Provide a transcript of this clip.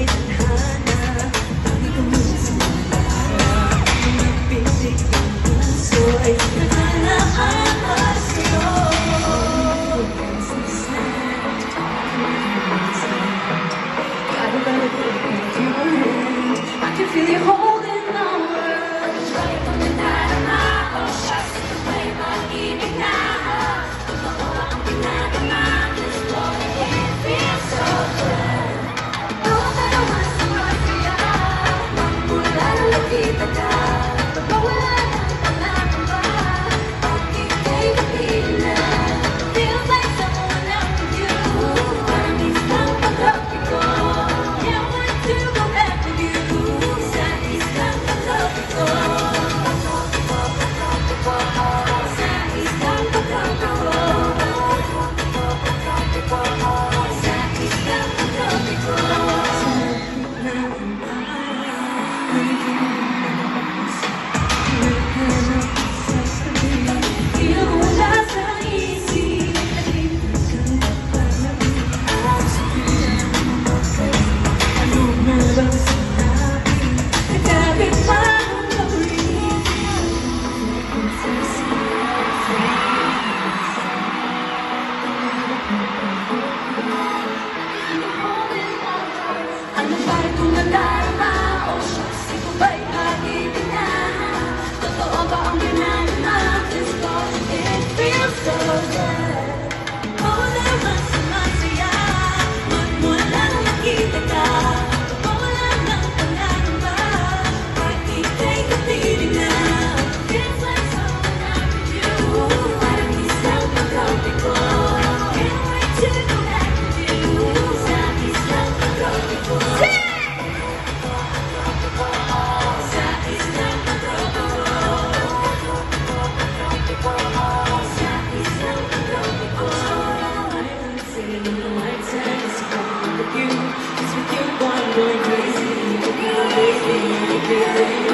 tadhana. Hindi ko muna sinalala. Mga pitik ng puso ay naglalakad sa'yo. I can feel you holding my world. Try ko na darama. Oh, shucks, ito ba'y mag-ibig na? Totoo ang pinagama. This morning it feels so good. Pero masama siya. Magmula na nakita ka. Pagkawala ng pangangamba. Pag-ibig kapihin na. Feels like someone else with you. Parang isang pag-ibig ko. Can't wait to go back with you. Sa isang pag-ibig ko. Sa isang pag-ibig ko. Sa isang pag-ibig ko. Di na wala sa isip. Ano na bang sinabi? Nagkabit pa ang gawin. Ano ba itong nadarama? Oh, shucks, ito ba'y pag-ibig na? Totoo ba ang ginagawa? This morning it feels so good. Oo naman sumasaya. Magmula nang nakita ka. Wala ng pangangamba. Pag-ibig kapiling na. Feels like someone out with you. Parang isang pag-ibig ko. Can't wait to go back with you. Sa isang pag-ibig ko. Sa isang pag-ibig ko. Sa isang pag-ibig ko. I'm singing in the light side. It's with you. It's with you, boy, I'm going crazy. With you, baby,